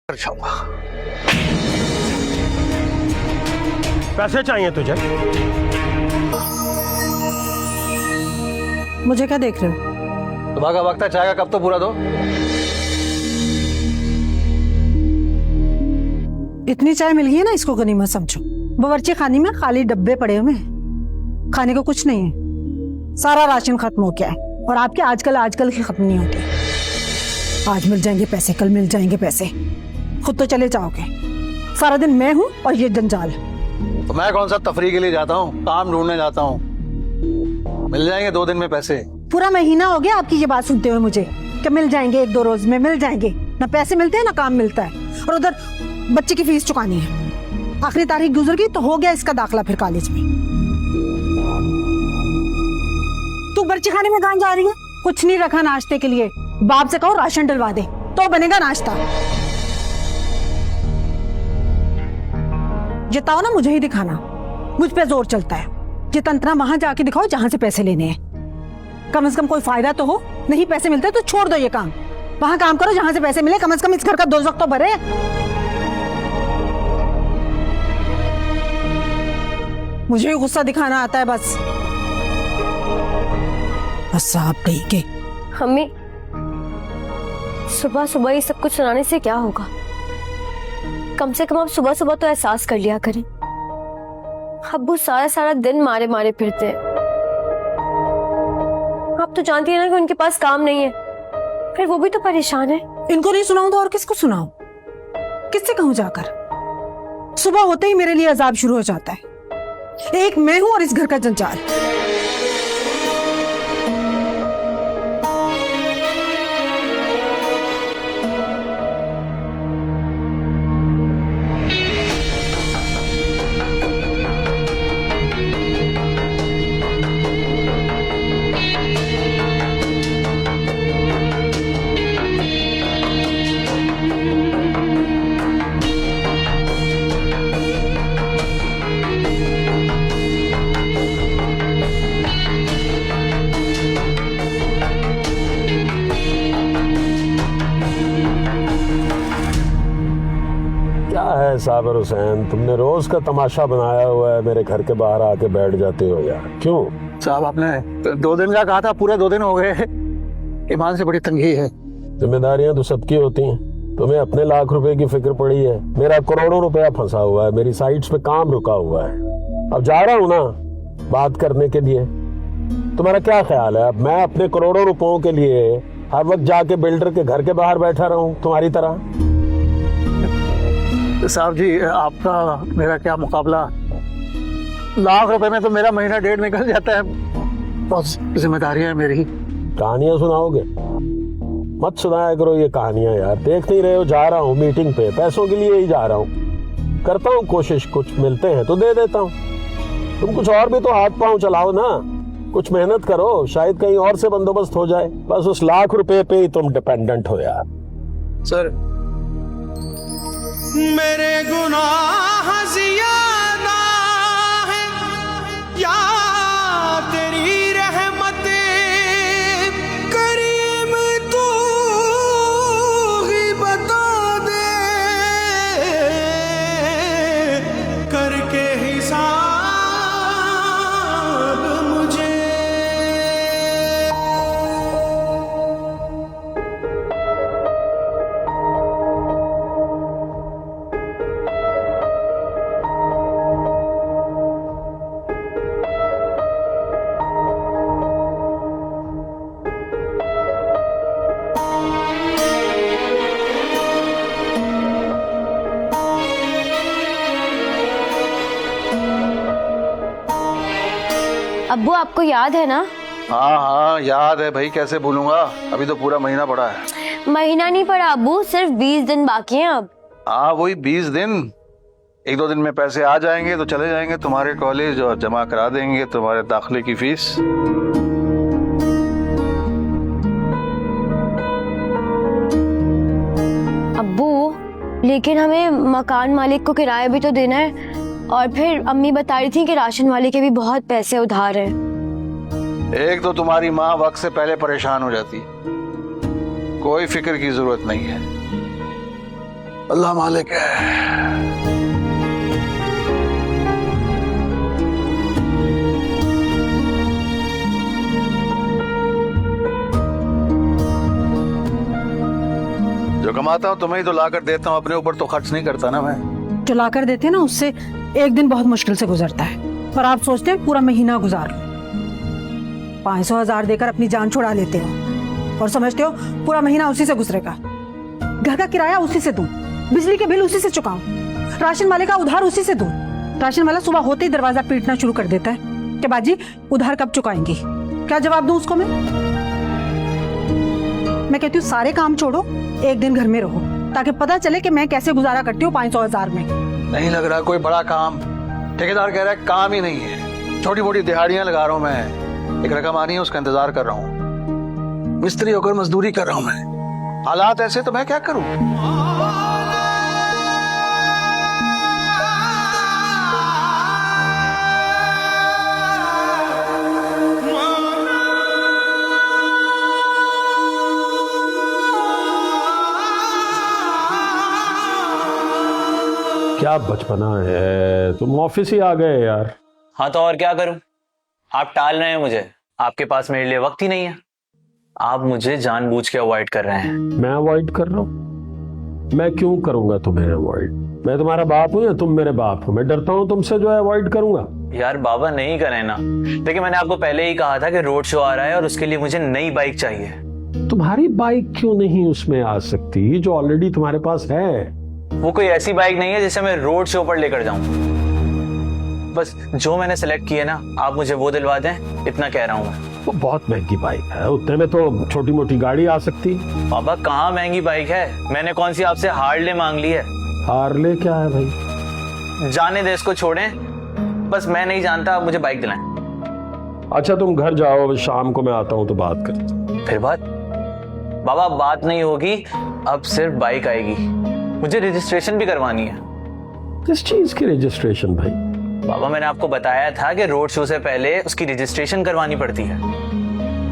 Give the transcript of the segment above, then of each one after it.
कर जाऊंगा। पैसे चाहिए तुझे? मुझे क्या देख रहे हो? सुबह का वक्त है, चाय का कप तो पूरा दो। इतनी चाय मिल गई है ना, इसको गनीमत समझो। बावर्ची खाने में खाली डब्बे पड़े हुए हैं, खाने को कुछ नहीं है। सारा राशन खत्म हो गया है और आपके आजकल की खत्म नहीं होती। आज मिल जाएंगे पैसे, कल मिल जाएंगे पैसे, खुद तो चले जाओगे। सारा दिन मैं हूँ और ये जंजाल। तो मैं कौन सा तफरी के लिए जाता हूँ, काम ढूंढने जाता हूँ। मिल जाएंगे 2 दिन में पैसे। पूरा महीना हो गया आपकी ये बात सुनते हुए मुझे कि मिल जाएंगे 1-2 रोज में मिल जाएंगे। ना पैसे मिलते हैं ना काम मिलता है, और उधर बच्चे की फीस चुकानी है। आखिरी तारीख गुजर गई तो हो गया इसका दाखिला फिर कॉलेज में। तू बच्चे खाने में कहाँ जा रही है? कुछ नहीं रखा नाश्ते के लिए, बाप से कहो राशन डलवा दे तो बनेगा नाश्ता। जिताओ ना, मुझे ही दिखाना, मुझ पे जोर चलता है। ये तंत्रा वहां जाके दिखाओ जहां से पैसे लेने हैं। कम से कम कोई फायदा तो हो। नहीं पैसे मिलते तो छोड़ दो ये काम, वहां काम करो जहां से पैसे मिले। कम से कम इस घर का दोज़ख तो भरे। मुझे भी गुस्सा दिखाना आता है बस आप कहीं के। अम्मी, सुबह सुबह ये सब कुछ सुनाने से क्या होगा? कम से कम आप सुबह सुबह तो एहसास कर लिया करें। अब्बू सारा सारा दिन मारे मारे फिरते हैं। आप तो जानती है ना कि उनके पास काम नहीं है, फिर वो भी तो परेशान है। इनको नहीं सुनाऊं तो और किसको सुनाऊं? किससे कहूं जाकर? सुबह होते ही मेरे लिए अजाब शुरू हो जाता है। एक मैं हूं और इस घर का जंजाल। साबर हुसैन, तुमने रोज का तमाशा बनाया हुआ है। मेरे घर के बाहर आके बैठ जाते हो यार, क्यों? साहब आपने 2 दिन का कहा था, पूरे 2 दिन हो गए। ईमान से बड़ी तंगी है। जिम्मेदारियां तो सबकी होती हैं। तुम्हें अपने लाख रुपए की फिक्र पड़ी है, मेरा करोड़ों रुपया फंसा हुआ है, मेरी साइट्स पे काम रुका हुआ है। अब जा रहा हूँ ना बात करने के लिए। तुम्हारा क्या ख्याल है, अब मैं अपने करोड़ों रुपयों के लिए हर वक्त जाके बिल्डर के घर के बाहर बैठा रहूं तुम्हारी तरह? साहब जी, आपका मेरा क्या मुकाबला। लाख रुपए में तो मेरा महीना 1.5 निकल जाता है। बहुत जिम्मेदारियां हैं मेरी। कहानियां सुनाओगे? मत सुनाया करो ये कहानियां यार। देख नहीं रहे हो, जा रहा हूँ मीटिंग पे, पैसों के लिए ही जा रहा हूँ। करता हूँ कोशिश, कुछ मिलते हैं तो दे देता हूँ। तुम कुछ और भी तो हाथ पांव चलाओ ना, कुछ मेहनत करो, शायद कहीं और से बंदोबस्त हो जाए। बस उस लाख रुपए पे ही तुम डिपेंडेंट हो यार। सर, मेरे गुनाह ज़ियादा है या तेरी रहमत करीम, तू ही बता दे करके हिसाब मुझे। अब्बू, आपको याद है ना? हाँ हाँ याद है भाई, कैसे भूलूंगा। अभी तो पूरा महीना पड़ा है। महीना नहीं पड़ा अब्बू, सिर्फ 20 दिन बाकी हैं अब। हाँ वही 20 दिन। 1-2 दिन में पैसे आ जाएंगे तो चले जाएंगे तुम्हारे कॉलेज और जमा करा देंगे तुम्हारे दाखिले की फीस। अब्बू, लेकिन हमें मकान मालिक को किराया भी तो देना है, और फिर अम्मी बता रही थी कि राशन वाले के भी बहुत पैसे उधार हैं। एक तो तुम्हारी माँ वक्त से पहले परेशान हो जाती, कोई फिक्र की जरूरत नहीं है। अल्लाह मालिक है। जो कमाता हूँ तुम्हें ही तो लाकर देता हूँ, अपने ऊपर तो खर्च नहीं करता ना मैं। जो ला कर देते हैं ना उससे एक दिन बहुत मुश्किल से गुजरता है, पर आप सोचते हैं पूरा महीना गुजार लो। 500,000 देकर अपनी जान छुड़ा लेते हो और समझते हो पूरा महीना उसी से गुजरेगा। घर का किराया उसी से दूं, बिजली के बिल उसी से चुकाऊं, राशन वाले का उधार उसी से दूं। राशन वाला सुबह होते ही दरवाजा पीटना शुरू कर देता है कि बाजी उधार कब चुकाएंगी। क्या जवाब दूं उसको मैं कहती हूँ सारे काम छोड़ो, एक दिन घर में रहो ताकि पता चले कि मैं कैसे गुजारा करती हूँ 500,000 में। नहीं लग रहा कोई बड़ा काम। ठेकेदार कह रहा है काम ही नहीं है, छोटी मोटी दिहाड़ियां लगा रहा हूँ मैं। एक रकम आनी है उसका इंतजार कर रहा हूँ, मिस्त्री होकर मजदूरी कर रहा हूँ मैं। हालात ऐसे तो मैं क्या करूँ। क्या बचपना है, तुम ऑफिस ही आ गए यार। हाँ तो और क्या करूं, आप टाल रहे हैं मुझे। आपके पास मेरे लिए वक्त ही नहीं है। आप मुझे जानबूझ के अवॉइड कर रहे हैं। मैं अवॉइड कर रहा हूँ? मैं क्यों करूंगा तुम्हें अवॉइड? मैं तुम्हारा बाप हूं या तुम मेरे बाप हो? मैं डरता हूँ तुमसे जो है अवॉइड करूंगा। यार बाबा नहीं करें ना। देखिए मैंने आपको पहले ही कहा था कि रोड शो आ रहा है और उसके लिए मुझे नई बाइक चाहिए। तुम्हारी बाइक क्यों नहीं उसमें आ सकती जो ऑलरेडी तुम्हारे पास है? वो कोई ऐसी बाइक नहीं है जिसे मैं रोड शो पर लेकर जाऊं। बस जो मैंने सेलेक्ट किया ना, आप मुझे वो दिलवा दें, इतना कह रहा हूं मैं। वो बहुत महंगी बाइक है, उतने में तो छोटी मोटी गाड़ी आ सकती। बाबा कहाँ महंगी बाइक है, मैंने कौन सी आपसे हार्ले मांग ली है। हार्ले क्या है भाई? जाने दे इसको, छोड़ें। बस मैं नहीं जानता, आप मुझे बाइक दिलाएं। अच्छा तुम घर जाओ, शाम को मैं आता हूँ तो बात करते हैं। फिर बात? बाबा बात नहीं होगी, अब सिर्फ बाइक आएगी। मुझे रजिस्ट्रेशन भी करवानी है। किस चीज की रजिस्ट्रेशन भाई? बाबा मैंने आपको बताया था कि रोड शो से पहले उसकी रजिस्ट्रेशन करवानी पड़ती है।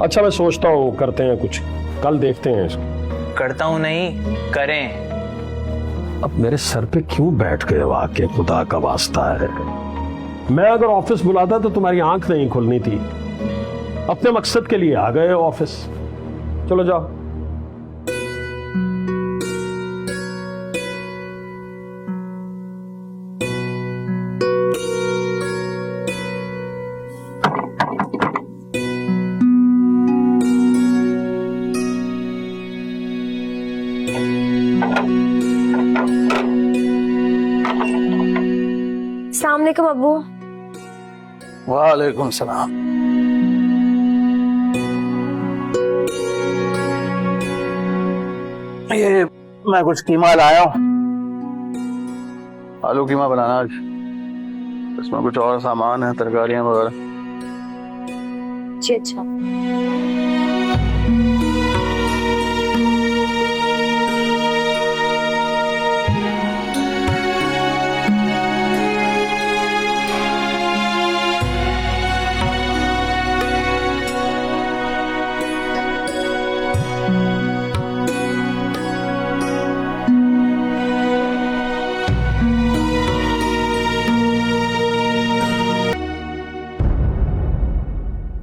अच्छा मैं सोचता हूँ करते हैं कुछ, कल देखते हैं इसको। करता हूँ नहीं, करें। अब मेरे सर पे क्यों बैठ गए वाकई, खुदा का वास्ता है। मैं अगर ऑफिस बुलाता तो तुम्हारी आंख नहीं खुलनी थी। अपने मकसद के लिए आ गए ऑफिस। चलो जाओ। अस्सलाम वालेकुम अब्बू। वालेकुम सलाम। ये मैं कुछ कीमा लाया हूँ, आलू कीमा बनाना आज। इसमें कुछ और सामान है, तरकारियां वगैरह। जी अच्छा।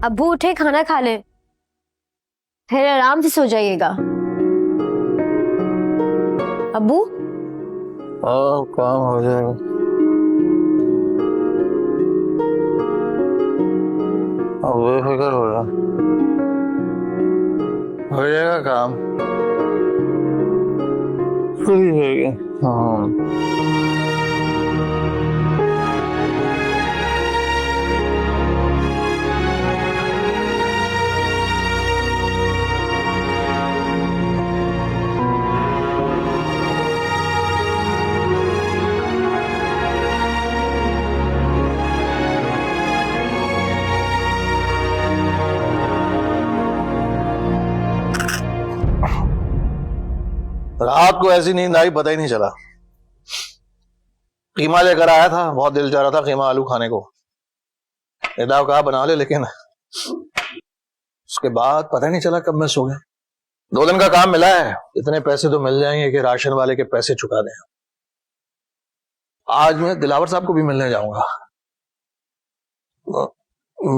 अब्बू उठे, खाना खा ले, फिर आराम से सो जाइएगा। अब्बू काम हो जाएगा। अब बेफिक्र हो रहा, हो जाएगा काम। सही है। हाँ रात को ऐसी नींद आई पता ही नहीं चला। कीमा लेकर आया था, बहुत दिल चाह रहा था कीमा आलू खाने को। एदाव कहा बना ले, लेकिन उसके बाद पता ही नहीं चला कब मैं सो गया। 2 दिन का काम मिला है, इतने पैसे तो मिल जाएंगे कि राशन वाले के पैसे चुका दें। आज मैं दिलावर साहब को भी मिलने जाऊंगा।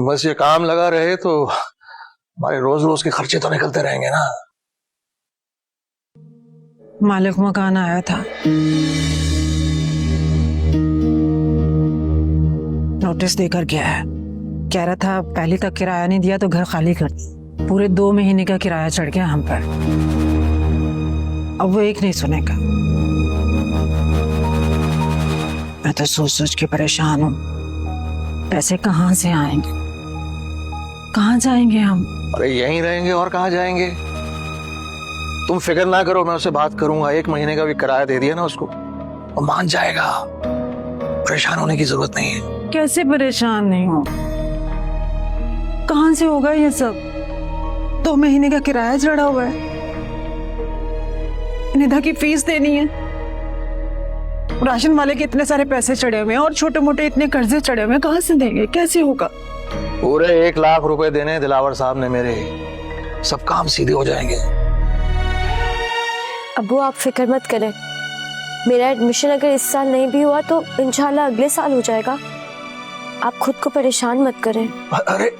बस ये काम लगा रहे तो हमारे रोज रोज के खर्चे तो निकलते रहेंगे ना। मालिक मकान आया था, नोटिस देकर गया है। कह रहा था पहले तक किराया नहीं दिया तो घर खाली कर दे। पूरे 2 महीने का किराया चढ़ गया हम पर। अब वो एक नहीं सुनेगा। मैं तो सोच सोच के परेशान हूँ, पैसे कहाँ से आएंगे, कहाँ जाएंगे हम? अरे यहीं रहेंगे और कहाँ जाएंगे। तुम फिक्र ना करो, मैं उससे बात करूंगा। 1 महीने का भी किराया दे दिया ना उसको, वो मान जाएगा। परेशान होने की जरूरत नहीं है। कैसे परेशान नहीं हो, कहाँ से होगा ये सब? 2 महीने का किराया चढ़ा हुआ है, निधा की फीस देनी है, राशन वाले के इतने सारे पैसे चढ़े हुए हैं और छोटे मोटे इतने कर्जे चढ़े हुए हैं, कहाँ से देंगे, कैसे होगा? पूरे 1 लाख रुपए देने दिलावर साहब ने मेरे, सब काम सीधे हो जाएंगे। अब्बू आप फिक्र मत करें, मेरा एडमिशन अगर इस साल नहीं भी हुआ तो इंशाल्लाह अगले साल हो जाएगा। आप खुद को परेशान मत करें। अरे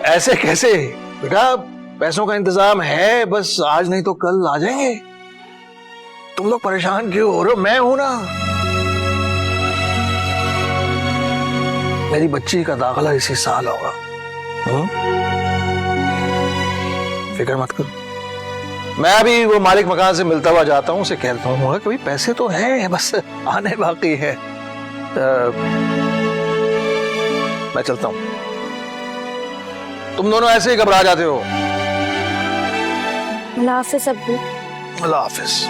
ऐसे कैसे बेटा, पैसों का इंतजाम है, बस आज नहीं तो कल आ जाएंगे। तुम लोग परेशान क्यों हो रहे हो? मैं हूं ना। मेरी बच्ची का दाखिला इसी साल होगा। फिक्र मत करो। मैं अभी वो मालिक मकान से मिलता हुआ जाता हूँ, उसे कहता हूँ कि भाई पैसे तो हैं, बस आने बाकी है। मैं चलता हूँ। तुम दोनों ऐसे ही घबरा जाते हो। अल्लाह हाफिज़ अब्बू। अल्लाह हाफिज़।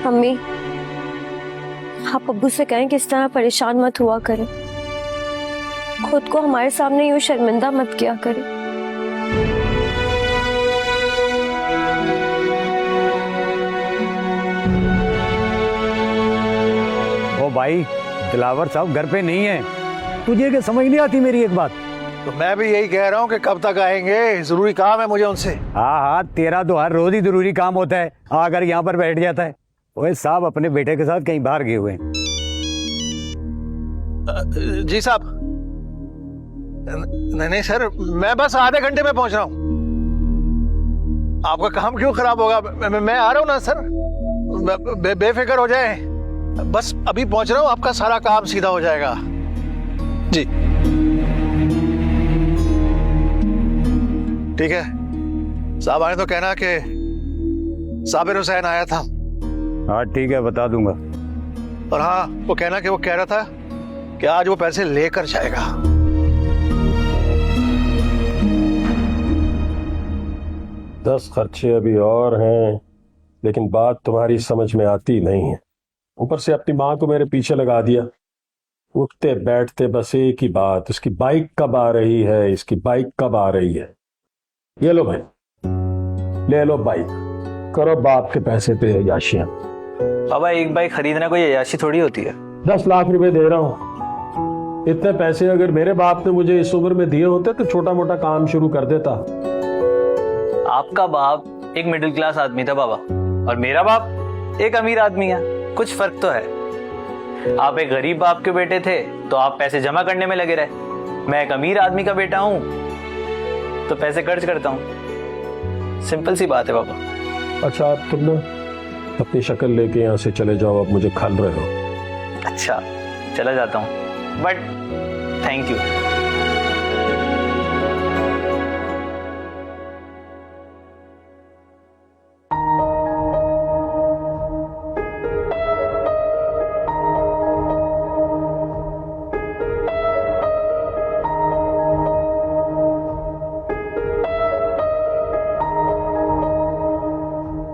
मम्मी आप अब्बू से कहें कि इस तरह परेशान मत हुआ करें, खुद को हमारे सामने यूं शर्मिंदा मत किया करें। ओ भाई, दिलावर साहब घर पे नहीं है। तुझे क्या समझ नहीं आती मेरी एक बात? तो मैं भी यही कह रहा हूँ कि कब तक आएंगे, जरूरी काम है मुझे उनसे। हाँ हाँ, तेरा तो हर रोज ही जरूरी काम होता है, आकर यहाँ पर बैठ जाता है। ओए साहब अपने बेटे के साथ कहीं बाहर गए हुए हैं। जी साहब। नहीं नहीं सर, मैं बस आधे घंटे में पहुंच रहा हूँ। आपका काम क्यों खराब होगा? मैं आ रहा हूँ ना सर, बेफिक्र हो जाए। बस अभी पहुंच रहा हूँ, आपका सारा काम सीधा हो जाएगा। जी ठीक है साहब, आए तो कहना कि साबिर हुसैन आया था। हाँ ठीक है, बता दूंगा। और हाँ, वो कहना कि वो कह रहा था कि आज वो पैसे लेकर जाएगा। 10 खर्चे अभी और हैं, लेकिन बात तुम्हारी समझ में आती नहीं है। ऊपर से अपनी माँ को मेरे पीछे लगा दिया। उठते बैठते बस एक ही बात, उसकी बाइक कब आ रही है, इसकी बाइक कब आ रही है। ये लो भाई, ले लो बाइक, करो बाप के पैसे पे अय्याशियां। बाबा एक बाइक खरीदना कोई अय्याशी थोड़ी होती है। 10 लाख रुपए दे रहा हूं। इतने पैसे अगर मेरे बाप ने मुझे इस उम्र में दिए होते तो छोटा मोटा काम शुरू कर देता। आपका बाप एक मिडिल क्लास आदमी था बाबा, और मेरा बाप एक अमीर आदमी है। कुछ फर्क तो है। आप एक गरीब बाप के बेटे थे तो आप पैसे जमा करने में लगे रहे। मैं एक अमीर आदमी का बेटा हूं तो पैसे खर्च करता हूं। सिंपल सी बात है बाबा। अच्छा आप तुम ना अपनी शक्ल लेके यहाँ से चले जाओ, अब मुझे खल रहे हो। अच्छा चला जाता हूं, बट थैंक यू।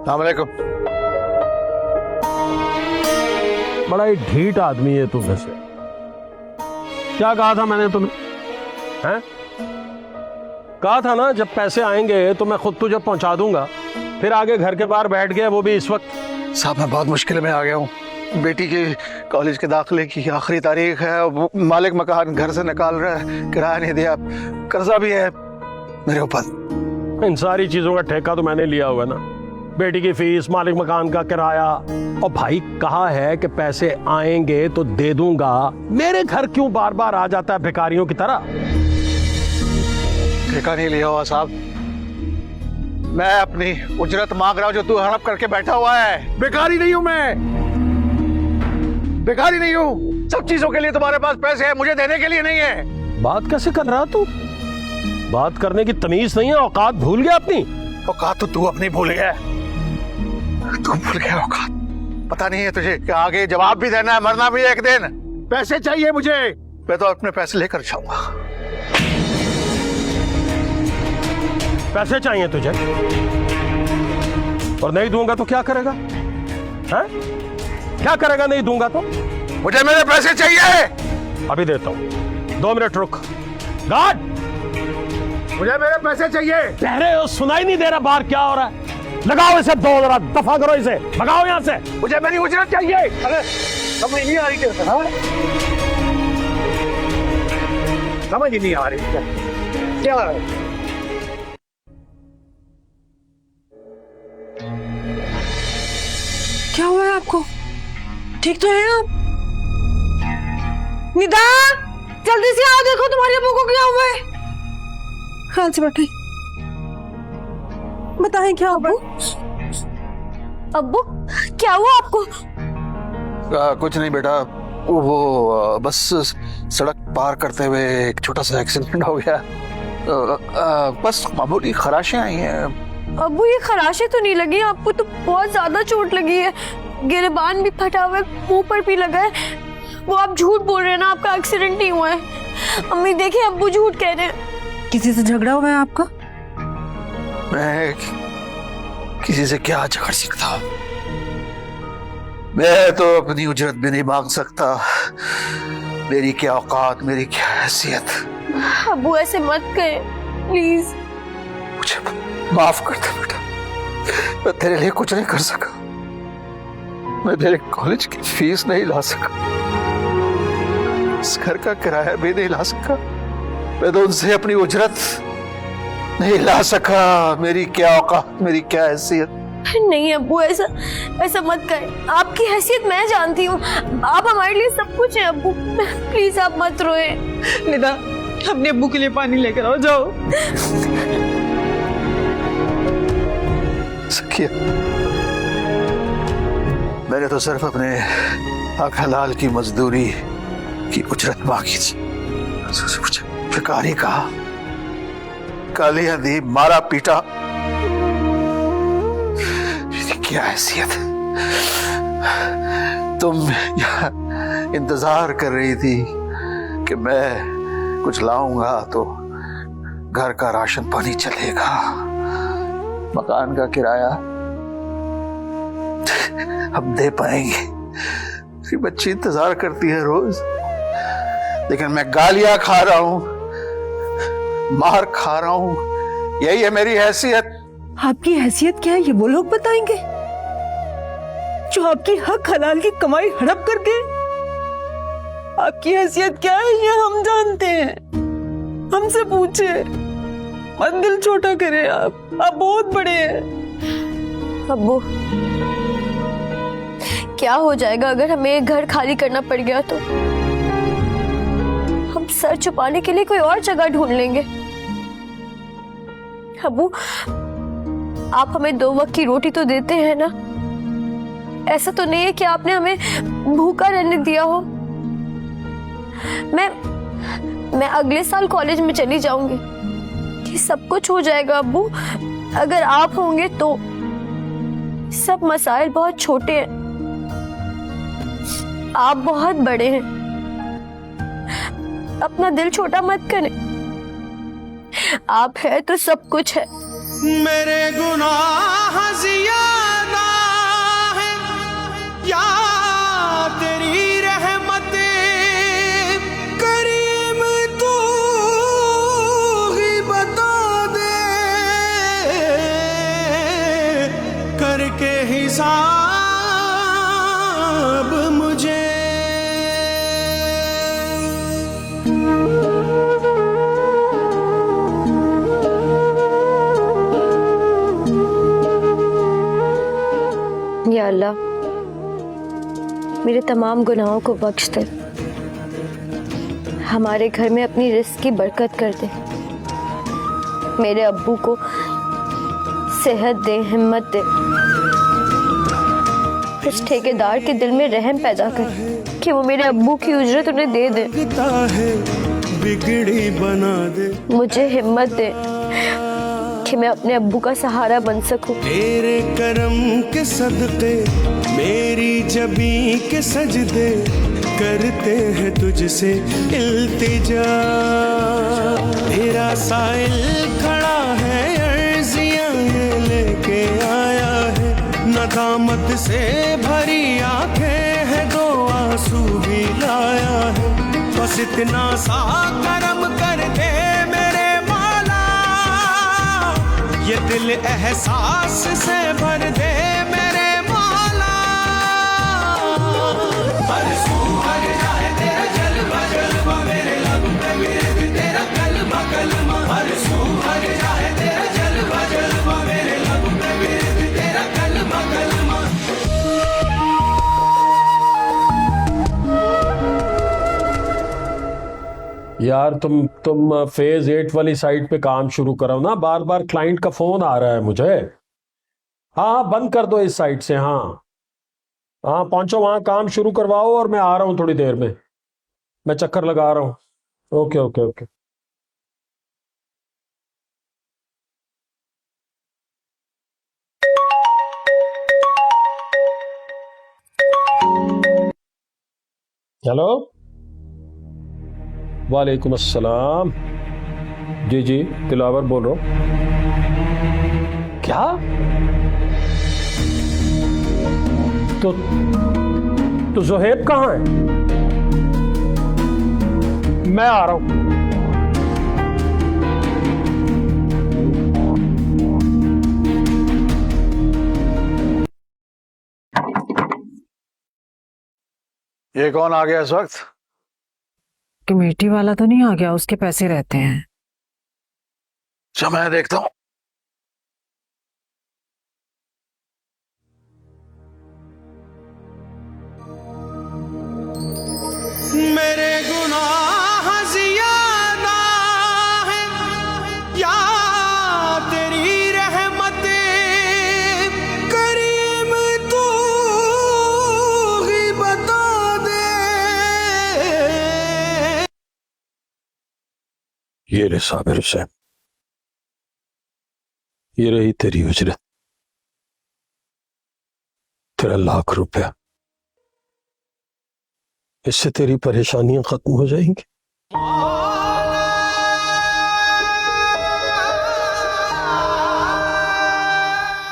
अस्सलामुअलैकुम। बड़ा ही ढीठ आदमी है तू वैसे। क्या कहा था मैंने तुम्हें? हैं? कहा था ना जब पैसे आएंगे तो मैं खुद तुझे पहुंचा दूंगा। फिर आगे घर के बाहर बैठ गया, वो भी इस वक्त। साहब मैं बहुत मुश्किल में आ गया हूँ। बेटी के कॉलेज के दाखिले की आखिरी तारीख है, वो मालिक मकान घर से निकाल रहा है, किराया नहीं दिया, कर्जा भी है मेरे ऊपर। इन सारी चीजों का ठेका तो मैंने लिया हुआ ना, बेटी की फीस, मालिक मकान का किराया। और भाई कहा है कि पैसे आएंगे तो दे दूंगा। मेरे घर क्यों बार बार आ जाता है भिखारियों की तरह? ठेका नहीं लिया हुआ साहब, मैं अपनी उजरत मांग रहा हूं जो तू हड़प करके बैठा हुआ है। भिखारी नहीं हूं मैं, भिखारी नहीं हूं। सब चीजों के लिए तुम्हारे पास पैसे हैं, मुझे देने के लिए नहीं है। बात कैसे कर रहा तू? बात करने की तमीज नहीं है, औकात भूल गया अपनी। औकात तो तू अपनी भूल गया, तू भूल गया औकात। पता नहीं है तुझे कि आगे जवाब भी देना है, मरना भी एक दिन। पैसे चाहिए मुझे, मैं तो अपने पैसे लेकर जाऊंगा। पैसे चाहिए तुझे और नहीं दूंगा तो क्या करेगा? हैं? क्या करेगा नहीं दूंगा तो? मुझे मेरे पैसे चाहिए। अभी देता हूं, 2 मिनट रुक। गार्ड, मुझे मेरे पैसे चाहिए। कह रहे हो सुनाई नहीं दे रहा बाहर क्या हो रहा है? लगाओ इसे 2 जरा, दफा करो इसे, भगाओ यहां से। मुझे मेरी उजरत चाहिए। अरे समझ नहीं आ रही तेरे को? समझ ही नहीं आ रही क्या है? क्या हुआ है आपको? ठीक तो है आप? निदा, जल्दी से आओ, देखो तुम्हारी अम्मू को क्या हुआ है। ख्याल से बैठे, बताएं क्या अब्बू? अब्बू क्या हुआ आपको? कुछ नहीं बेटा, वो बस सड़क पार करते हुए एक छोटा सा एक्सीडेंट हो गया। बस मामूली खराशें आई हैं। अब्बू ये खराशें तो नहीं लगी, आपको तो बहुत ज्यादा चोट लगी है। गिरेबान भी फटा हुआ है, मुंह पर भी लगा है। वो आप झूठ बोल रहे हैं ना, आपका एक्सीडेंट नहीं हुआ है। अम्मी देखिए, अब्बू झूठ कह रहे हैं। किसी से झगड़ा हुआ है आपका? मैं किसी से क्या झगड़ सकता? मैं तो अपनी उजरत भी नहीं मांग सकता। मेरी क्या औकात, मेरी क्या हैसियत। अब्बू ऐसे मत कहें प्लीज। मुझे माफ कर दे बेटा, मैं तेरे लिए कुछ नहीं कर सका। मैं तेरे कॉलेज की फीस नहीं ला सका, इस घर का किराया भी नहीं ला सका, मैं तो उनसे अपनी उजरत नहीं ला सका। मेरी क्या औकात, मेरी क्या हैसियत। नहीं अब्बू, ऐसा मत करें। आपकी हैसियत मैं जानती हूँ, आप हमारे लिए सब कुछ है अब्बू। प्लीज आप मत रोए। निदा, अपने अब्बू के लिए पानी लेकर आओ, जाओ। सखिया, मैंने तो सिर्फ अपने हक हलाल की मजदूरी की उजरत मांगी थी। भिखारी कहा, गालियां दी, मारा पीटा। क्या हैसियत। तुम यहाँ इंतजार कर रही थी कि मैं कुछ लाऊंगा तो घर का राशन पानी चलेगा, मकान का किराया हम दे पाएंगे। मेरी बच्ची इंतजार करती है रोज, लेकिन मैं गालियां खा रहा हूं, मार खा रहा हूं। यही है मेरी हैसियत। आपकी हैसियत क्या है ये वो लोग बताएंगे जो आपकी हक हलाल की कमाई हड़प करके। आपकी हैसियत क्या है ये हम जानते हैं, हमसे पूछे। मत दिल छोटा करें, आप बहुत बड़े हैं। अब्बू क्या हो जाएगा अगर हमें एक घर खाली करना पड़ गया तो? हम सर छुपाने के लिए कोई और जगह ढूंढ लेंगे। अब्बू आप हमें 2 वक्त की रोटी तो देते हैं ना? ऐसा तो नहीं है कि आपने हमें भूखा रहने दिया हो। मैं अगले साल कॉलेज में चली जाऊंगी, ये सब कुछ हो जाएगा अब्बू। अगर आप होंगे तो सब मसाइल बहुत छोटे हैं, आप बहुत बड़े हैं। अपना दिल छोटा मत करें, आप है तो सब कुछ है। मेरे गुनाह ज़्यादा है या तेरी रहमतें करीम, तू ही बता के हिसाब मुझे। या अल्लाह मेरे तमाम गुनाहों को बख्श दे, हमारे घर में अपनी रिस्क की बरकत कर दे, मेरे अब्बू को सेहत दे, हिम्मत दे, इस ठेकेदार के दिल में रहम पैदा कर कि वो मेरे अब्बू की उजरत उन्हें दे दे, बिगड़ी बना दे, मुझे हिम्मत दे कि मैं अपने अब्बू का सहारा बन सकूं। तेरे करम के सदके मेरी जबी के सजदे करते हैं तुझसे इल्तिजा। तेरा साइल खड़ा है अर्जियां ये लेके आया है, नदामत से भरी आंखें हैं दो आंसू भी लाया है। बस इतना सा करम कर दे मेरे मौला, ये दिल एहसास से भर दे मेरे मौला। हर सू हर जाए तेरा जलवा जलवा, मेरे लब पे मेरे तेरा कलमा कलमा। हर सू हर जाए तेरा जलवा जलवा, मेरे लब पे मेरे तेरा कलमा कलमा। यार तुम फेज 8 वाली साइट पे काम शुरू करो ना, बार बार क्लाइंट का फोन आ रहा है मुझे। हाँ बंद कर दो इस साइट से। हाँ हाँ पहुंचो वहां, काम शुरू करवाओ और मैं आ रहा हूँ थोड़ी देर में, मैं चक्कर लगा रहा हूँ। Okay okay okay. हेलो वालेकुम अस्सलाम। जी जी दिलावर बोल रहा हूँ। क्या? तो जोहेब कहाँ है? मैं आ रहा हूं। ये कौन आ गया इस वक्त? कमेटी वाला तो नहीं आ गया, उसके पैसे रहते हैं। अच्छा मैं देखता हूं। मेरे गुनाह ज़ियादा है या तेरी रहमत करीम, तू ही बता दे। ये रे साबिर हुसैन, ये रही तेरी उजरत, तेरा ₹1,00,000। इससे तेरी परेशानियां खत्म हो जाएंगी।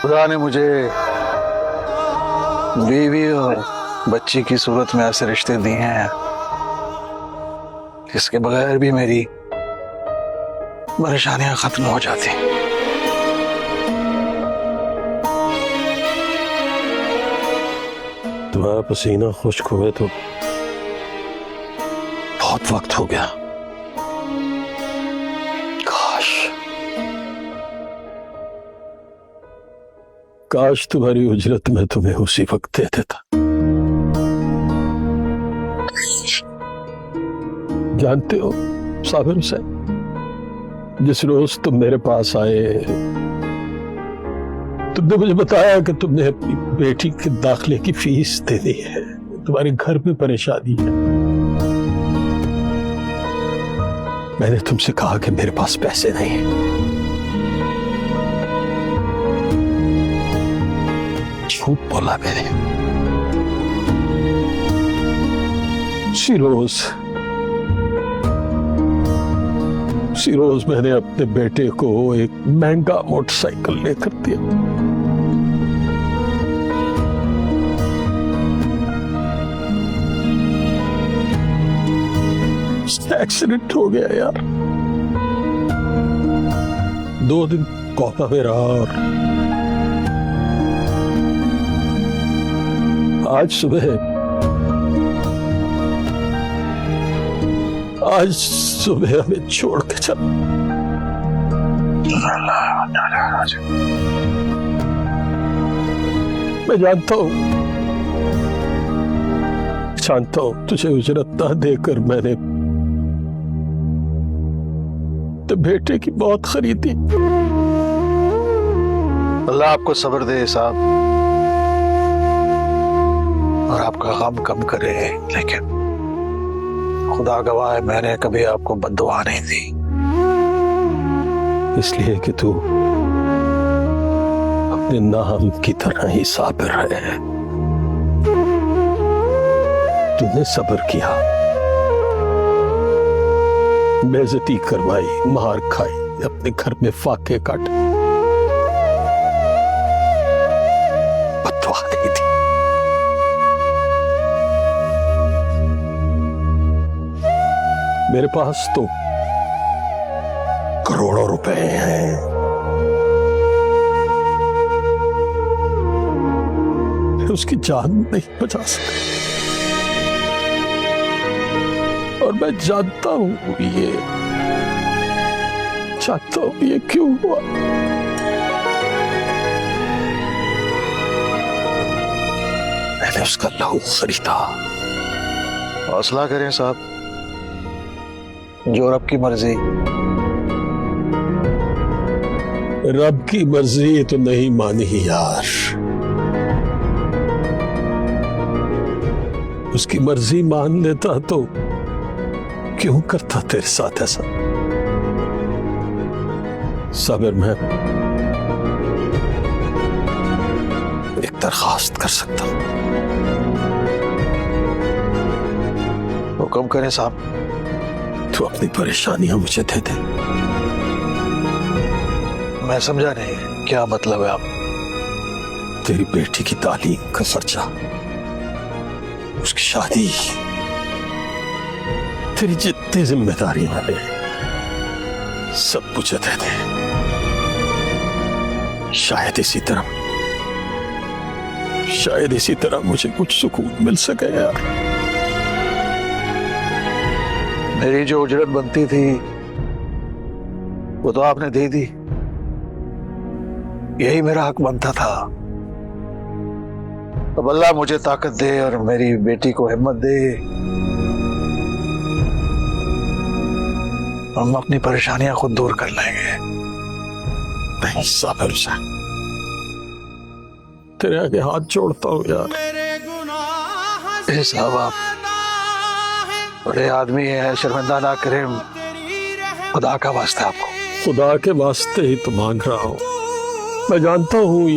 खुदा ने मुझे बीवी और बच्ची की सूरत में ऐसे रिश्ते दिए हैं जिसके बगैर भी मेरी परेशानियां खत्म हो जाती। तुम्हारा पसीना खुश्क हुए तो बहुत वक्त हो गया। काश तुम्हारी उजरत में तुम्हें उसी वक्त दे देता। जानते हो साबिर हुसैन, जिस रोज तुम मेरे पास आए, तुमने मुझे बताया कि तुमने अपनी बेटी के दाखिले की फीस देनी है, तुम्हारे घर में परेशानी है। मैंने तुमसे कहा कि मेरे पास पैसे नहीं है। झूठ बोला मैंने। उसी रोज मैंने अपने बेटे को एक महंगा मोटरसाइकिल लेकर दिया। एक्सीडेंट हो गया यार। 2 दिन कोमा में रहा और आज सुबह हमें छोड़ के चल। मैं जानता हूं तुझे उजरत ना देकर मैंने तो बेटे की मौत खरीदी। अल्लाह आपको सब्र दे साहब और आपका गम कम करे, लेकिन खुदा गवाह है मैंने कभी आपको बद्दुआ नहीं दी। इसलिए कि तू अपने नाम की तरह ही साबिर है। तूने सब्र किया, बेइज्जती करवाई, मार खाई, अपने घर में फाके काटे, बद्दुआ नहीं दी। मेरे पास तो करोड़ों रुपए हैं, उसकी जान नहीं बचा सकता और मैं जानता हूं ये क्यों हुआ। मैंने उसका लहू खरीदा। हौसला करें साहब, जो रब की मर्जी। रब की मर्जी तो नहीं मानी यार, उसकी मर्जी मान लेता तो क्यों करता तेरे साथ ऐसा। साबिर, मैं एक दरखास्त कर सकता हूं। हुक्म करें साहब। तू अपनी परेशानियां मुझे दे दे। मैं समझा नहीं, क्या मतलब है आप? तेरी बेटी की तालीम का खर्चा, उसकी शादी, तेरी जितनी जिम्मेदारियां हैं सब मुझे दे दे। शायद इसी तरह मुझे कुछ सुकून मिल सके यार। मेरी जो उजरत बनती थी वो तो आपने दे दी, यही मेरा हक बनता था। अब अल्लाह मुझे ताकत दे और मेरी बेटी को हिम्मत दे, हम अपनी परेशानियां खुद दूर कर लेंगे। नहीं साबिर साहब, तेरे आगे हाथ जोड़ता हूं यार। साहब आप बड़े आदमी है, शर्मिंदा ना करें, खुदा का वास्ता आपको। खुदा के वास्ते ही तो मांग रहा हूं। मैं जानता हूं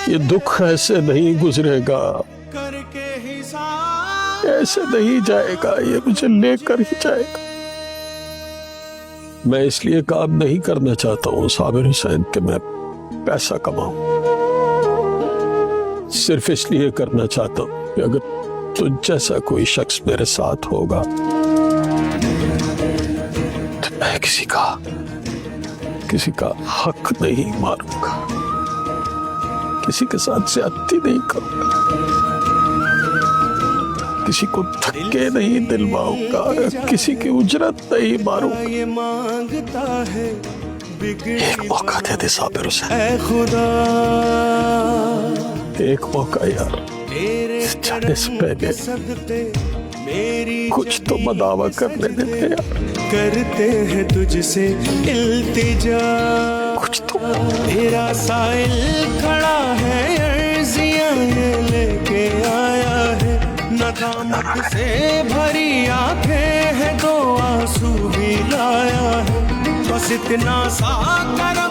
ये दुख ऐसे नहीं गुजरेगा, ऐसे नहीं जाएगा, ये मुझे लेकर ही जाएगा। मैं इसलिए काम नहीं करना चाहता हूं साबिर हुसैन कि मैं पैसा कमाऊं, सिर्फ इसलिए करना चाहता हूं कि अगर तुझ जैसा कोई शख्स मेरे साथ होगा तो मैं किसी का हक नहीं मारूंगा, किसी के साथ ज्यादती नहीं करूंगा, किसी को धक्के नहीं दिलवाऊंगा, किसी की उजरत नहीं मारूंगा। एक मौका दे दे साबिर हुसैन, एक मौका यार। जाने से पहले कुछ तो मदावा करने देते यार। करते हैं तुझसे इल्तिजा, कुछ तो। तेरा साइल खड़ा है, अर्जियां ये लेके आया है, नदामत से भरी आंखें हैं, दो आंसू भी लाया है, बस इतना सा करा